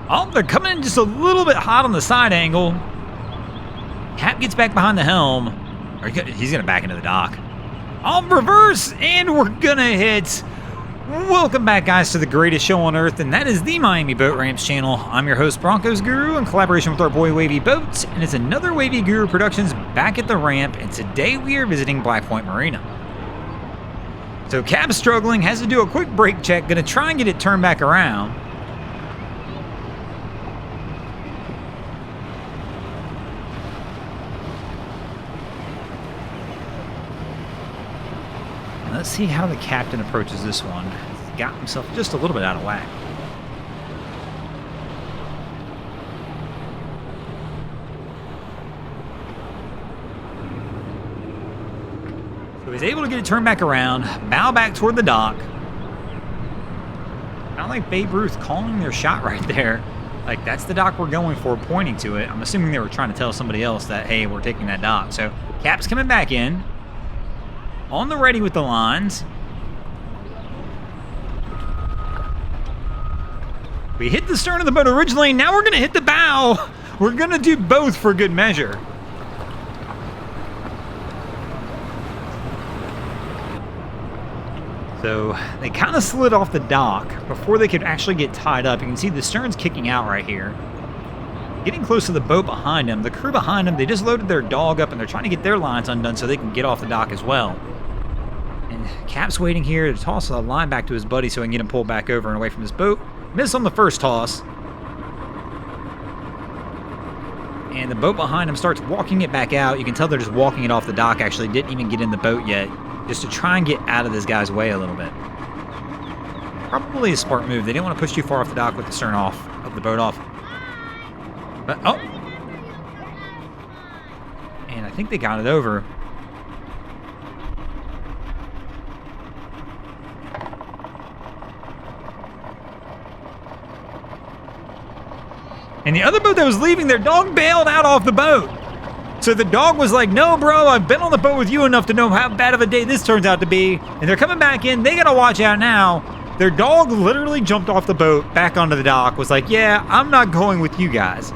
Oh, they're coming in just a little bit hot on the side angle. Cap gets back behind the helm. Or he's going to back into the dock. On reverse, and we're going to hit. Welcome back, guys, to the greatest show on earth, and that is the Miami Boat Ramps channel. I'm your host, Broncos Guru, in collaboration with our boy Wavy Boats, and it's another Wavy Guru Productions back at the ramp, and today we are visiting Point Marina. So Cap's struggling, has to do a quick brake check, going to try and get it turned back around. Let's see how the captain approaches this one. He's got himself just a little bit out of whack. So he's able to get it turned back around, bow back toward the dock. Kind of like Babe Ruth calling their shot right there. Like, that's the dock we're going for, pointing to it. I'm assuming they were trying to tell somebody else that, hey, we're taking that dock. So Cap's coming back in. On the ready with the lines. We hit the stern of the boat originally, now we're going to hit the bow. We're going to do both for good measure. So they kind of slid off the dock before they could actually get tied up. You can see the stern's kicking out right here. Getting close to the boat behind them. The crew behind them, they just loaded their dog up and they're trying to get their lines undone so they can get off the dock as well. And Cap's waiting here to toss a line back to his buddy so he can get him pulled back over and away from his boat. Miss on the first toss. And the boat behind him starts walking it back out. You can tell they're just walking it off the dock, actually. Didn't even get in the boat yet, just to try and get out of this guy's way a little bit. Probably a smart move. They didn't want to push too far off the dock with the stern off, of the boat off. But, oh! And I think they got it over. And the other boat that was leaving, their dog bailed out off the boat. So the dog was like, no, bro, I've been on the boat with you enough to know how bad of a day this turns out to be. And they're coming back in. They got to watch out now. Their dog literally jumped off the boat, back onto the dock, was like, yeah, I'm not going with you guys.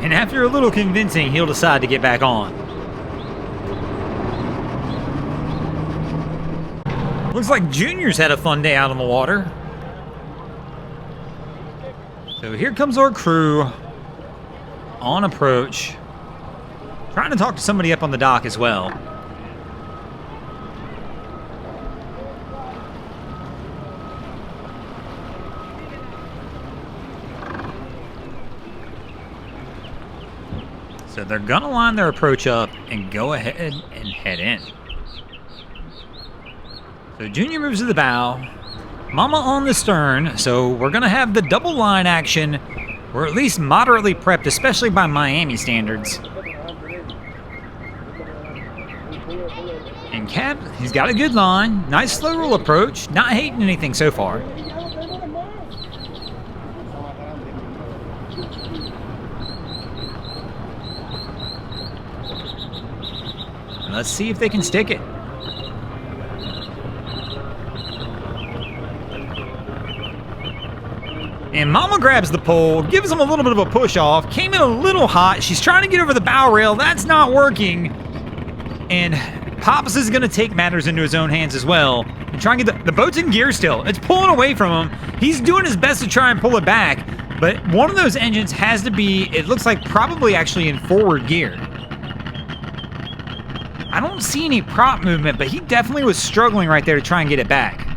And after a little convincing, he'll decide to get back on. Looks like Junior's had a fun day out on the water. So here comes our crew on approach. Trying to talk to somebody up on the dock as well. So they're gonna line their approach up and go ahead and head in. So Junior moves to the bow, Mama on the stern, so we're gonna have the double line action. We're at least moderately prepped, especially by Miami standards. And Cap, he's got a good line, nice slow roll approach, not hating anything so far. Let's see if they can stick it. And Mama grabs the pole, gives him a little bit of a push off, came in a little hot. She's trying to get over the bow rail. That's not working. And Pops is going to take matters into his own hands as well and try and get the boat's in gear still. It's pulling away from him. He's doing his best to try and pull it back, but one of those engines has to be, it looks like probably actually in forward gear. I don't see any prop movement, but he definitely was struggling right there to try and get it back.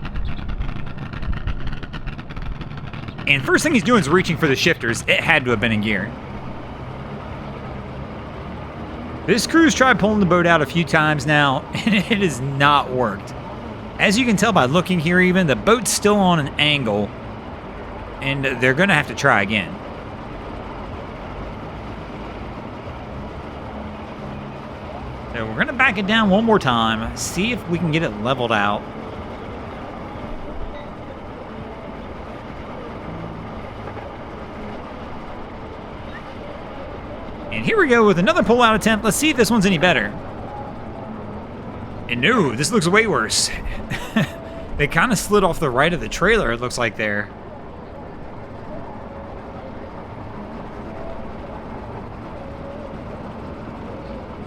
And first thing he's doing is reaching for the shifters. It had to have been in gear. This crew's tried pulling the boat out a few times now, and it has not worked. As you can tell by looking here even, the boat's still on an angle, and they're going to have to try again. So we're going to back it down one more time, see if we can get it leveled out. And here we go with another pull-out attempt. Let's see if this one's any better. And no, this looks way worse. They kind of slid off the right of the trailer, it looks like there.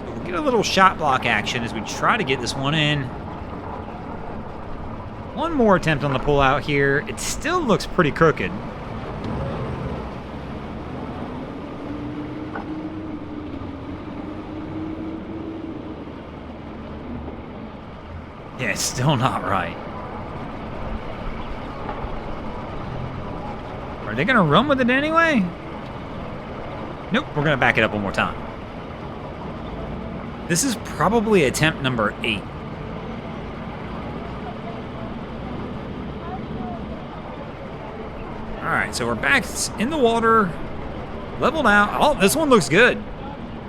We'll get a little shot block action as we try to get this one in. One more attempt on the pull-out here. It still looks pretty crooked. Yeah, it's still not right. Are they going to run with it anyway? Nope, we're going to back it up one more time. This is probably attempt number 8. All right, so we're back in the water, leveled out. Oh, this one looks good.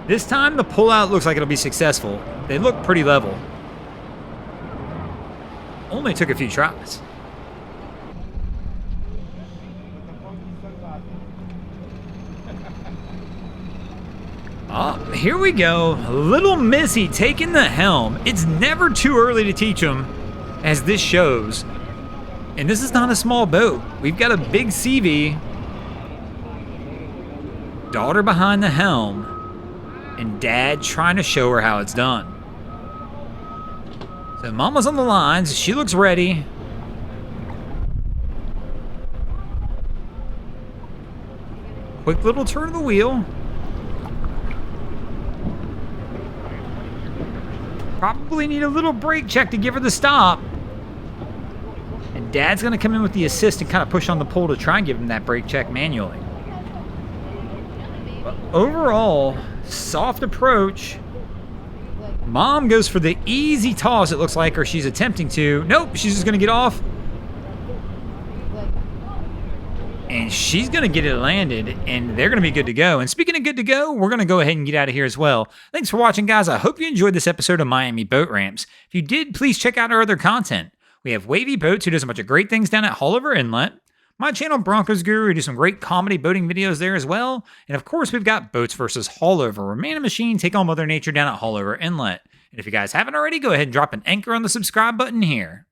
This time the pullout looks like it'll be successful. They look pretty level. Only took a few tries. Oh, here we go. Little Missy taking the helm. It's never too early to teach them, as this shows. And this is not a small boat. We've got a big CV. Daughter behind the helm. And Dad trying to show her how it's done. So Mama's on the lines. She looks ready. Quick little turn of the wheel. Probably need a little brake check to give her the stop. And Dad's going to come in with the assist and kind of push on the pull to try and give him that brake check manually. But overall, soft approach. Mom goes for the easy toss, it looks like, or she's attempting to. Nope, she's just going to get off. And she's going to get it landed, and they're going to be good to go. And speaking of good to go, we're going to go ahead and get out of here as well. Thanks for watching, guys. I hope you enjoyed this episode of Miami Boat Ramps. If you did, please check out our other content. We have Wavy Boats, who does a bunch of great things down at Haulover Inlet. My channel, Broncos Guru, who do some great comedy boating videos there as well. And of course, we've got Boats vs. Haulover, where man and machine take on Mother Nature down at Haulover Inlet. And if you guys haven't already, go ahead and drop an anchor on the subscribe button here.